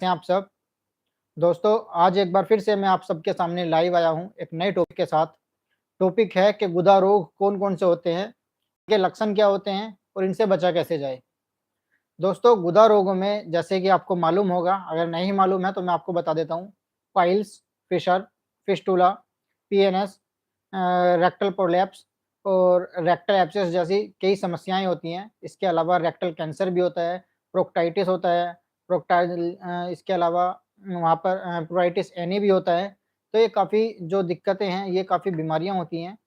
हैं आप सब। दोस्तों, आज एक बार फिर से मैं आप सबके सामने लाइव आया हूँ एक नए टॉपिक के साथ। टॉपिक है कि गुदा रोग कौन-कौन से होते हैं, इनके लक्षण क्या होते हैं और इनसे बचा कैसे जाए। दोस्तों, गुदा रोगों में जैसे कि आपको मालूम होगा, अगर नहीं मालूम है तो मैं आपको बता देता हूँ। Piles, fissure, fistula, PNS, rectal prolapse और रेक्टल एब्सेस जैसी कई समस्याएँ होती हैं। इसके अलावा रेक्टल कैंसर भी होता है, प्रोक्टाइटिस होता है, इसके अलावा वहाँ पर प्रोराइटिस एनी भी होता है। तो ये काफ़ी जो दिक्कतें हैं, ये काफ़ी बीमारियाँ होती हैं।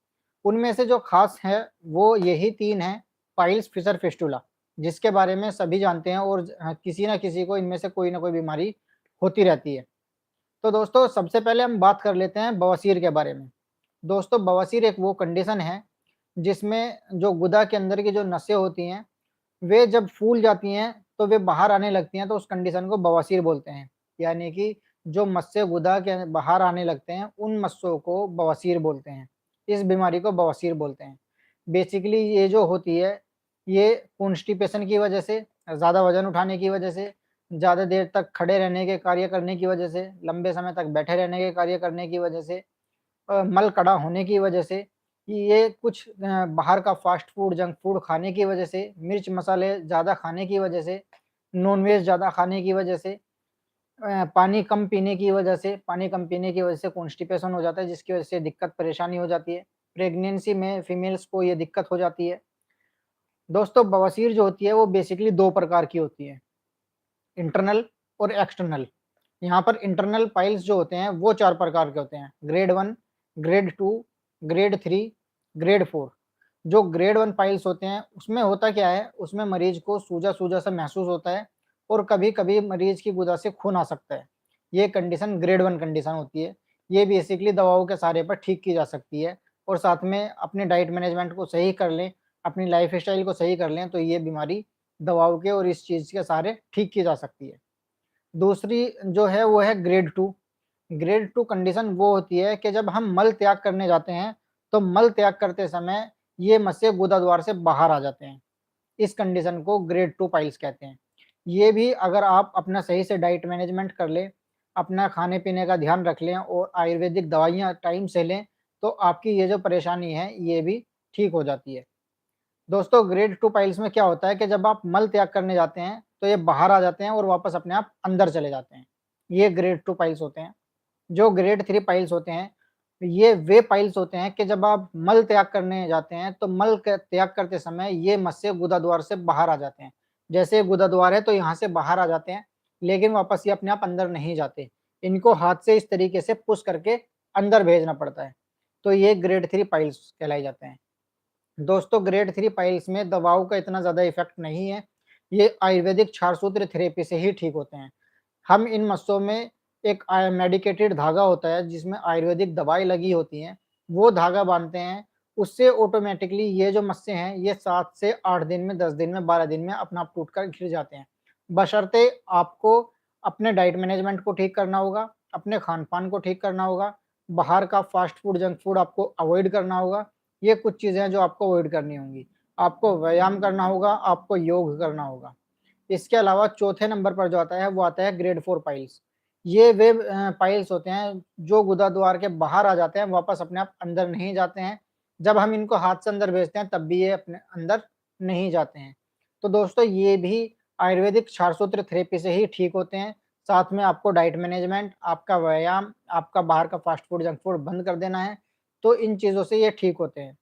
उनमें से जो ख़ास है, वो यही 3 हैं, पाइल्स, फिशर, फिस्टुला, जिसके बारे में सभी जानते हैं और किसी न किसी को इनमें से कोई न कोई बीमारी होती रहती है। तो दोस्तों, सबसे पहले हम बात कर लेते हैं बवासीर के बारे में। दोस्तों, बवासीर एक वो कंडीशन है, जिसमें जो गुदा के अंदर की जो नसें होती हैं, वे जब फूल जाती हैं, तो वे बाहर आने लगती हैं, तो उस कंडीशन को बवासीर बोलते हैं। यानी कि जो मस्से गुदा के बाहर आने लगते हैं, उन मस्सों को बवासीर बोलते हैं। इस बीमारी को बवासीर बोलते हैं। बेसिकली ये जो होती है, ये कॉन्स्टिपेशन की वजह से, ज़्यादा वज़न उठाने की वजह से, ज़्यादा देर तक खड़े रहने के कार्य करने की वजह से, लंबे समय तक बैठे रहने के कार्य करने की वजह से, मल कड़ा होने की वजह से, ये कुछ बाहर का फ़ास्ट फूड, जंक फूड खाने की वजह से, मिर्च मसाले ज़्यादा खाने की वजह से, नॉन-वेज ज़्यादा खाने की वजह से, पानी कम पीने की वजह से कॉन्स्टिपेशन हो जाता है, जिसकी वजह से दिक्कत परेशानी हो जाती है। प्रेगनेंसी में फीमेल्स को ये दिक्कत हो जाती है। दोस्तों, बवासीर जो होती है वो बेसिकली 2 प्रकार की होती है, इंटरनल और एक्सटर्नल। यहाँ पर इंटरनल पाइल्स जो होते हैं वो 4 प्रकार के होते हैं, ग्रेड 1, ग्रेड 2, ग्रेड 3, ग्रेड 4। जो ग्रेड 1 पाइल्स होते हैं उसमें होता क्या है, उसमें मरीज़ को सूजा-सूजा सा महसूस होता है और कभी-कभी मरीज़ की गुदा से खून आ सकता है। ये कंडीशन ग्रेड 1 कंडीशन होती है। ये बेसिकली दवाओं के सहारे पर ठीक की जा सकती है और साथ में अपने डाइट मैनेजमेंट को सही कर लें, अपनी लाइफ़स्टाइल को सही कर लें, तो ये बीमारी दवाओं के और इस चीज़ के सहारे ठीक की जा सकती है। दूसरी जो है वो है ग्रेड 2। ग्रेड 2 कंडीशन वो होती है कि जब हम मल त्याग करने जाते हैं, तो मल त्याग करते समय ये मस्से गुदा द्वार से बाहर आ जाते हैं। इस कंडीशन को ग्रेड 2 पाइल्स कहते हैं। ये भी अगर आप अपना सही से डाइट मैनेजमेंट कर लें, अपना खाने-पीने का ध्यान रख लें और आयुर्वेदिक दवाइयाँ टाइम से लें, तो आपकी ये जो परेशानी है, ये भी ठीक हो जाती है। दोस्तों, ग्रेड 2 पाइल्स में क्या होता है कि जब आप मल त्याग करने जाते हैं, तो ये बाहर आ जाते हैं और वापस अपने आप अंदर चले जाते हैं। ये ग्रेड 2 पाइल्स होते हैं। जो ग्रेड 3 पाइल्स होते हैं, ये वे पाइल्स होते हैं कि जब आप मल त्याग करने जाते हैं, तो मल क त्याग करते समय ये मस्से गुदा द्वार से बाहर आ जाते हैं। जैसे गुदा द्वार है तो यहाँ से बाहर आ जाते हैं, लेकिन वापस ये अपने आप अंदर नहीं जाते। इनको हाथ से इस तरीके से पुश करके अंदर भेजना पड़ता है। तो ये ग्रेड 3 पाइल्स कहलाए जाते हैं। दोस्तों, ग्रेड 3 पाइल्स में दवाओं का इतना ज़्यादा इफ़ेक्ट नहीं है। ये आयुर्वेदिक क्षारसूत्र थेरेपी से ही ठीक होते हैं। हम इन मस्सों में एक मेडिकेटेड धागा होता है जिसमें आयुर्वेदिक दवाई लगी होती हैं, वो धागा बाँधते हैं। उससे ऑटोमैटिकली ये जो मस्से हैं, ये 7 से 8 दिन में, 10 दिन में, 12 दिन में अपना आप टूट कर गिर जाते हैं। बशर्ते आपको अपने डाइट मैनेजमेंट को ठीक करना होगा, अपने खान-पान को ठीक करना होगा, बाहर का फ़ास्ट फूड, जंक फूड आपको अवॉइड करना होगा। ये कुछ चीज़ें हैं जो आपको अवॉइड करनी होंगी। आपको व्यायाम करना होगा, आपको योग करना होगा। इसके अलावा चौथे नंबर पर जो आता है वो आता है ग्रेड 4 पाइल्स। ये वे पाइल्स होते हैं जो गुदा द्वार के बाहर आ जाते हैं, वापस अपने आप अंदर नहीं जाते हैं। जब हम इनको हाथ से अंदर भेजते हैं तब भी ये अपने अंदर नहीं जाते हैं। तो दोस्तों, ये भी आयुर्वेदिक क्षारसूत्र थेरेपी से ही ठीक होते हैं। साथ में आपको डाइट मैनेजमेंट, आपका व्यायाम, आपका बाहर का फ़ास्ट फूड, जंक फूड बंद कर देना है, तो इन चीज़ों से ये ठीक होते हैं।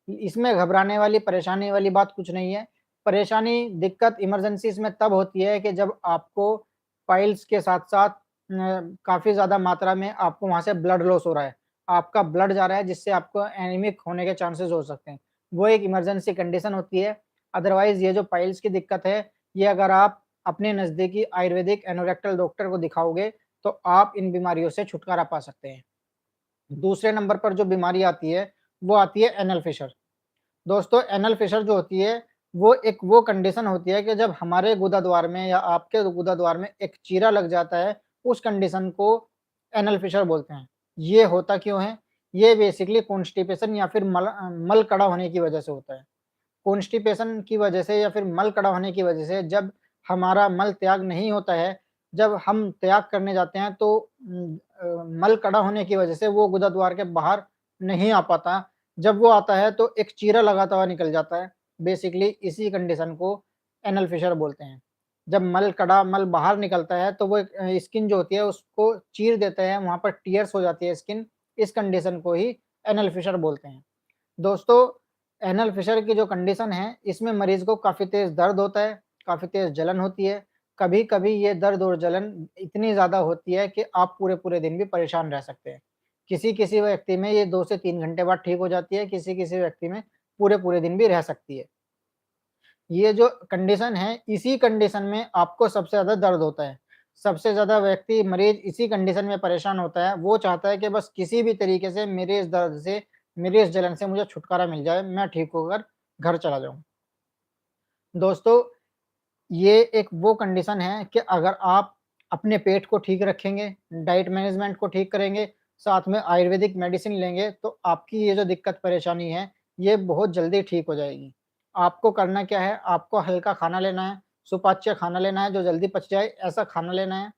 इसमें घबराने वाली, परेशानी वाली बात कुछ नहीं है। परेशानी, दिक्कत इमरजेंसी इसमें तब होती है कि जब आपको पाइल्स के साथ-साथ काफ़ी ज़्यादा मात्रा में आपको वहाँ से ब्लड लॉस हो रहा है। आपका ब्लड जा रहा है जिससे आपको एनीमिक होने के चांसेस हो सकते हैं। वो एक इमरजेंसी कंडीशन होती है। अदरवाइज़ ये जो पाइल्स की दिक्कत है, ये अगर आप अपने नज़दीकी आयुर्वेदिक एनोरेक्टल डॉक्टर को दिखाओगे, तो आप इन बीमारियों से छुटकारा पा सकते हैं। दूसरे नंबर पर जो बीमारी आती है, वो आती है एनल फिशर। दोस्तों, एनल फिशर जो होती है, वो कंडीशन होती है कि जब हमारे गुदा द्वार में या आपके गुदा द्वार में एक चीरा लग जाता है, उस कंडीशन को एनल फिशर बोलते हैं। ये होता क्यों है? ये बेसिकली कॉन्स्टिपेशन या फिर मल कड़ा होने की वजह से होता है। कॉन्स्टिपेशन की वजह से या फिर मल कड़ा होने की वजह से जब हमारा मल त्याग नहीं होता है, जब हम त्याग करने जाते हैं तो मल कड़ा होने की वजह से वो गुदा द्वार के बाहर नहीं आ पाता। जब वो आता है तो एक चीरा लगाता हुआ निकल जाता है। बेसिकली इसी कंडीशन को एनल फिशर बोलते हैं। जब मल बाहर निकलता है तो वो स्किन जो होती है उसको चीर देता है, वहाँ पर टियर्स हो जाती है स्किन। इस कंडीशन को ही एनल फिशर बोलते हैं। दोस्तों, एनल फिशर की जो कंडीशन है, इसमें मरीज़ को काफ़ी तेज़ दर्द होता है, काफ़ी तेज़ जलन होती है। कभी-कभी ये दर्द और जलन इतनी ज़्यादा होती है कि आप पूरे-पूरे दिन भी परेशान रह सकते हैं। किसी-किसी व्यक्ति में ये 2 से 3 घंटे बाद ठीक हो जाती है, किसी-किसी व्यक्ति में पूरे-पूरे दिन भी रह सकती है। ये जो कंडीशन है, इसी कंडीशन में आपको सबसे ज़्यादा दर्द होता है। सबसे ज़्यादा व्यक्ति मरीज़ इसी कंडीशन में परेशान होता है। वो चाहता है कि बस किसी भी तरीके से मेरे इस दर्द से, मेरी इस जलन से मुझे छुटकारा मिल जाए, मैं ठीक होकर घर चला जाऊँ। दोस्तों, ये एक वो कंडीशन है कि अगर आप अपने पेट को ठीक रखेंगे, डाइट मैनेजमेंट को ठीक करेंगे, साथ में आयुर्वेदिक मेडिसिन लेंगे, तो आपकी ये जो दिक्कत परेशानी है, ये बहुत जल्दी ठीक हो जाएगी। आपको करना क्या है, आपको हल्का खाना लेना है, सुपाच्य खाना लेना है जो जल्दी पच जाए, ऐसा खाना लेना है,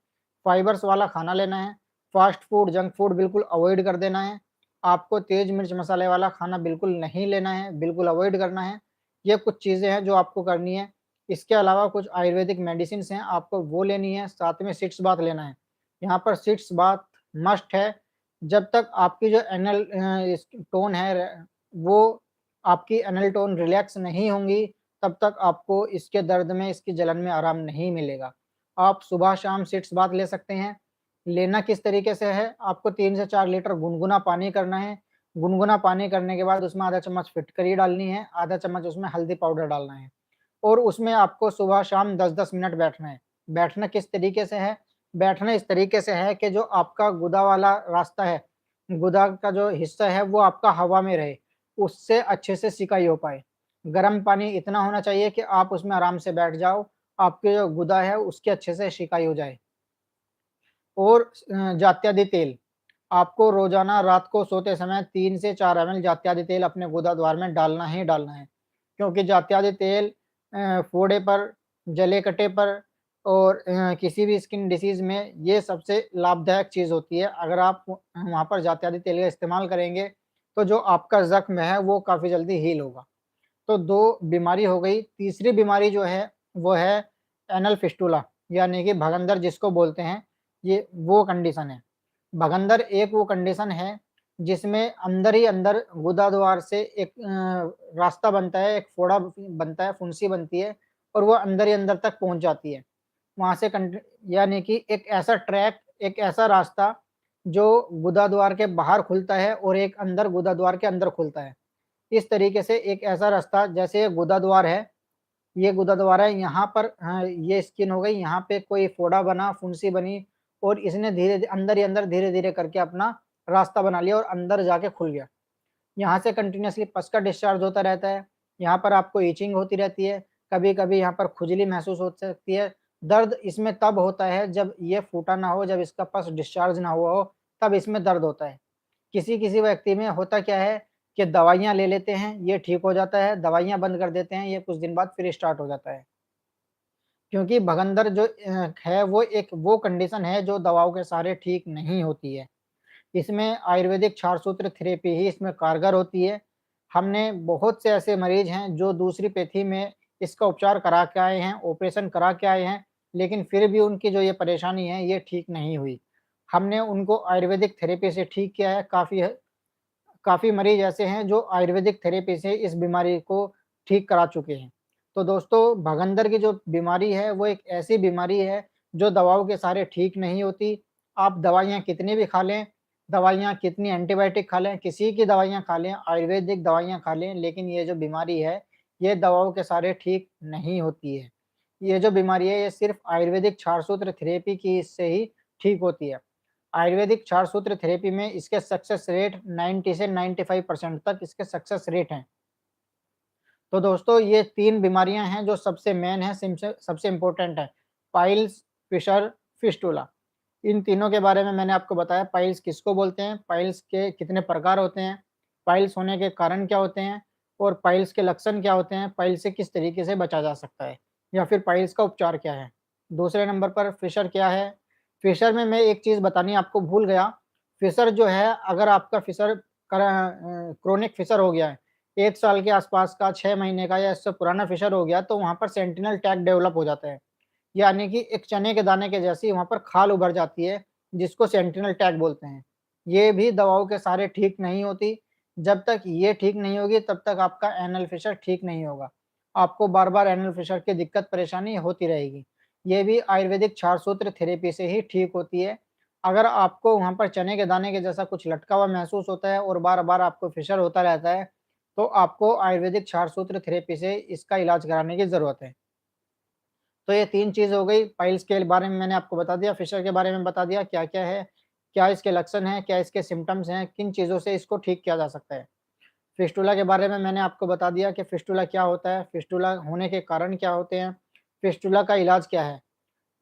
फाइबर्स वाला खाना लेना है, फास्ट फूड, जंक फूड बिल्कुल अवॉइड कर देना है। आपको तेज़ मिर्च मसाले वाला खाना बिल्कुल नहीं लेना है, बिल्कुल अवॉइड करना है। ये कुछ चीज़ें हैं जो आपको करनी है। इसके अलावा कुछ आयुर्वेदिक मेडिसिन्स हैं, आपको वो लेनी है, साथ में सिट्स बाथ लेना है। यहाँ पर सिट्स बाथ मस्ट है, जब तक आपकी जो एनल इस टोन है वो आपकी एनल टोन रिलैक्स नहीं होंगी, तब तक आपको इसके दर्द में, इसकी जलन में आराम नहीं मिलेगा। आप सुबह-शाम सिट्स बाथ ले सकते हैं। लेना किस तरीके से है, आपको 3 से 4 लीटर गुनगुना पानी करना है। गुनगुना पानी करने के बाद उसमें आधा चम्मच फिटकरी डालनी है, आधा चम्मच उसमें हल्दी पाउडर डालना है। और उसमें आपको सुबह-शाम 10-10 मिनट बैठना है। बैठना किस तरीके से है? बैठना इस तरीके से है कि जो आपका गुदा वाला रास्ता है, गुदा का जो हिस्सा है वो आपका हवा में रहे, उससे अच्छे से सिकाई हो पाए। गर्म पानी इतना होना चाहिए कि आप उसमें आराम से बैठ जाओ, आपके जो गुदा है उसकी अच्छे से सिकाई हो जाए। और जात्यादि तेल, आपको रोज़ाना रात को सोते समय 3 से 4 एमएल जात्यादि तेल अपने गुदाद्वार में डालना ही डालना है। क्योंकि जात्यादि तेल फोड़े पर, जले-कटे पर और किसी भी स्किन डिसीज़ में ये सबसे लाभदायक चीज़ होती है। अगर आप वहाँ पर जात्यादि तेल का इस्तेमाल करेंगे, तो जो आपका ज़ख्म है वो काफ़ी जल्दी हील होगा। तो 2 बीमारी हो गई, तीसरी बीमारी जो है वो है एनल फिस्टुला यानी कि भगंदर जिसको बोलते हैं, ये वो कंडीशन है। भगंदर एक वो कंडीशन है जिसमें अंदर ही अंदर गुदाद्वार से एक रास्ता बनता है, एक फोड़ा बनता है, फुंसी बनती है और वो अंदर ही अंदर तक पहुँच जाती है। वहाँ से कंट यानी कि एक ऐसा ट्रैक, एक ऐसा रास्ता जो गुदाद्वार के बाहर खुलता है और एक अंदर गुदाद्वार के अंदर खुलता है। इस तरीके से एक ऐसा रास्ता जैसे ये गुदाद्वार है, ये गुदाद्वार है, यहाँ पर ये स्किन हो गई, यहाँ पे कोई फोड़ा बना, फुंसी बनी और इसने धीरे अंदर ही अंदर धीरे-धीरे करके अपना रास्ता बना लिया और अंदर जाके खुल गया। यहाँ से कंटीन्यूअसली पस का डिस्चार्ज होता रहता है, यहाँ पर आपको इचिंग होती रहती है, कभी-कभी यहाँ पर खुजली महसूस हो सकती है। दर्द इसमें तब होता है जब ये फूटा ना हो, जब इसका पस डिस्चार्ज ना हुआ हो, तब इसमें दर्द होता है। किसी-किसी व्यक्ति में होता क्या है कि दवाइयाँ ले लेते हैं, ये ठीक हो जाता है, दवाइयाँ बंद कर देते हैं, ये कुछ दिन बाद फिर स्टार्ट हो जाता है। क्योंकि भगंदर जो है वो एक वो कंडीशन है जो दवाओं के सहारे ठीक नहीं होती है। इसमें आयुर्वेदिक क्षार सूत्र थेरेपी ही इसमें कारगर होती है। हमने बहुत से ऐसे मरीज़ हैं जो दूसरी पैथी में इसका उपचार करा के आए हैं, ऑपरेशन करा के आए हैं, लेकिन फिर भी उनकी जो ये परेशानी है ये ठीक नहीं हुई। हमने उनको आयुर्वेदिक थेरेपी से ठीक किया है, काफ़ी मरीज़ ऐसे हैं जो आयुर्वेदिक थेरेपी से इस बीमारी को ठीक करा चुके हैं। तो दोस्तों, भगंदर की जो बीमारी है वो एक ऐसी बीमारी है जो दवाओं के सहारे ठीक नहीं होती। आप दवाइयाँ कितनी भी खा लें, दवाइयाँ कितनी एंटीबायोटिक खा लें, किसी की दवाइयाँ खा लें, आयुर्वेदिक दवाइयाँ खा लें, लेकिन ये जो बीमारी है, ये दवाओं के सहारे ठीक नहीं होती है। ये जो बीमारी है ये सिर्फ़ आयुर्वेदिक क्षारसूत्र थेरेपी की से ही ठीक होती है। आयुर्वेदिक क्षार सूत्र थेरेपी में इसके सक्सेस रेट 90 से 95% तक इसके सक्सेस रेट हैं। तो दोस्तों, ये 3 बीमारियाँ हैं जो सबसे मेन है, सिमसे सबसे इम्पोर्टेंट है। Piles, fissure, fistula. इन तीनों के बारे में मैंने आपको बताया। पाइल्स किसको बोलते हैं, पाइल्स के कितने प्रकार होते हैं, पाइल्स होने के कारण क्या होते हैं और पाइल्स के लक्षण क्या होते हैं, पाइल्स से किस तरीके से बचा जा सकता है या फिर पाइल्स का उपचार क्या है। दूसरे नंबर पर फिशर क्या है? फिशर में मैं एक चीज़ बतानी आपको भूल गया। फिशर जो है, अगर आपका फिशर क्रोनिक फिशर हो गया है, 1 साल के आसपास का, 6 महीने का या इससे पुराना फिशर हो गया, तो वहाँ पर सेंटिनल टैग डेवलप हो जाता है। यानी कि एक चने के दाने के जैसी वहाँ पर खाल उभर जाती है, जिसको सेंटिनल टैग बोलते हैं। ये भी दवाओं के सहारे ठीक नहीं होती। जब तक ये ठीक नहीं होगी, तब तक आपका एनल फिशर ठीक नहीं होगा। आपको बार-बार एनल फिशर की दिक्कत परेशानी होती रहेगी। ये भी आयुर्वेदिक क्षार सूत्र थेरेपी से ही ठीक होती है। अगर आपको वहाँ पर चने के दाने के जैसा कुछ लटका हुआ महसूस होता है और बार-बार आपको फिशर होता रहता है, तो आपको आयुर्वेदिक क्षार सूत्र थेरेपी से इसका इलाज कराने की ज़रूरत है। तो ये 3 चीज़ हो गई, पाइल्स के बारे में मैंने आपको बता दिया, फिशर के बारे में बता दिया क्या-क्या है, क्या इसके लक्षण हैं, क्या इसके सिम्पटम्स हैं, किन चीज़ों से इसको ठीक किया जा सकता है। फिस्टुला के बारे में मैंने आपको बता दिया कि फिस्टुला क्या होता है, फिस्टुला होने के कारण क्या होते हैं, फिस्टुला का इलाज क्या है।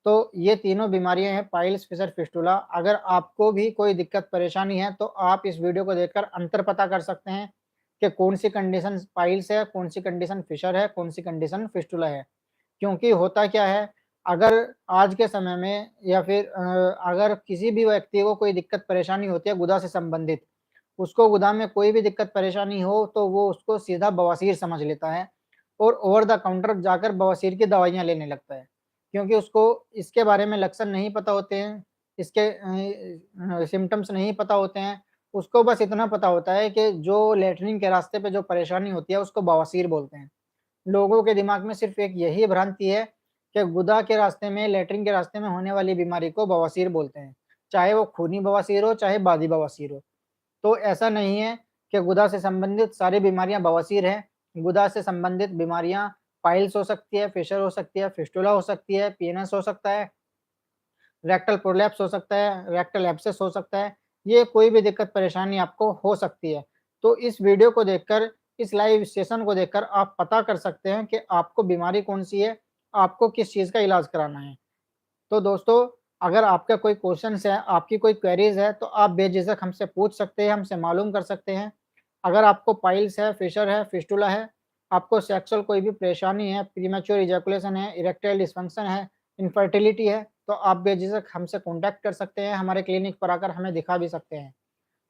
तो ये तीनों बीमारियाँ हैं, पाइल्स, फिशर, फिस्टुला। अगर आपको भी कोई दिक्कत परेशानी है, तो आप इस वीडियो को देखकर अंतर पता कर सकते हैं कि कौन-सी कंडीशन पाइल्स है, कौन-सी कंडीशन फिशर है, कौन-सी कंडीशन फिस्टुला है। क्योंकि होता क्या है, अगर आज के समय में या फिर अगर किसी भी व्यक्ति को कोई दिक्कत परेशानी होती है गुदा से संबंधित, उसको गुदा में कोई भी दिक्कत परेशानी हो, तो वो उसको सीधा बवासीर समझ लेता है और ओवर द काउंटर जाकर बवासीर की दवाइयाँ लेने लगता है। क्योंकि उसको इसके बारे में लक्षण नहीं पता होते हैं, इसके सिम्पटम्स नहीं पता होते हैं, उसको बस इतना पता होता है कि जो लैट्रिन के रास्ते पे जो परेशानी होती है, उसको बवासीर बोलते हैं। लोगों के दिमाग में सिर्फ़ एक यही भ्रांति है कि गुदा के रास्ते में, लैट्रिन के रास्ते में होने वाली बीमारी को बवासीर बोलते हैं। चाहे वो खूनी बवासीर हो, चाहे बादी बवासीर हो। तो ऐसा नहीं है कि गुदा से संबंधित सारी बीमारियाँ बवासीर हैं। गुदा से संबंधित बीमारियाँ पाइल्स हो सकती है, फिशर हो सकती है, फिस्टुला हो सकती है, पीएनएस हो सकता है, रेक्टल प्रोलैप्स हो सकता है, रेक्टल एब्सेस हो सकता है। ये कोई भी दिक्कत परेशानी आपको हो सकती है। तो इस वीडियो को देखकर, इस लाइव सेशन को देखकर आप पता कर सकते हैं कि आपको बीमारी कौन-सी है, आपको किस चीज़ का इलाज कराना है। तो दोस्तों, अगर आपका कोई क्वेश्चन्स है, आपकी कोई क्वेरीज़ है, तो आप बेझिझक हमसे पूछ सकते हैं, हमसे मालूम कर सकते हैं। अगर आपको पाइल्स है, फिशर है, फिस्टुला है, आपको सेक्सुअल कोई भी परेशानी है, प्रीमैच्योर इजैकुलेशन है, इरेक्टाइल डिस्फंक्शन है, इनफर्टिलिटी है, तो आप बेझिझक हमसे कॉन्टैक्ट कर सकते हैं, हमारे क्लिनिक पर आकर हमें दिखा भी सकते हैं।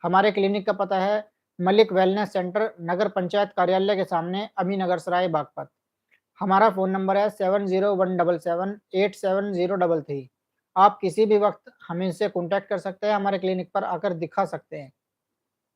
हमारे क्लिनिक का पता है मलिक वेलनेस सेंटर, नगर पंचायत कार्यालय के सामने, अमीनगर सराय, बागपत। हमारा फ़ोन नंबर है 7017787033। आप किसी भी वक़्त हमसे कॉन्टैक्ट कर सकते हैं, हमारे क्लिनिक पर आकर दिखा सकते हैं।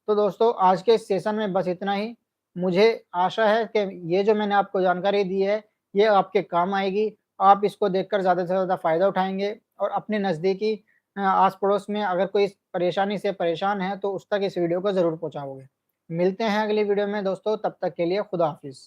तो दोस्तों, आज के इस सेशन में बस इतना ही। मुझे आशा है कि ये जो मैंने आपको जानकारी दी है, ये आपके काम आएगी। आप इसको देखकर ज़्यादा से ज़्यादा फ़ायदा उठाएँगे और अपने नज़दीकी आस-पड़ोस में अगर कोई इस परेशानी से परेशान है, तो उस तक इस वीडियो को ज़रूर पहुँचाओगे। मिलते हैं अगली वीडियो में दोस्तों, तब तक के लिए खुदा हाफ़िज़।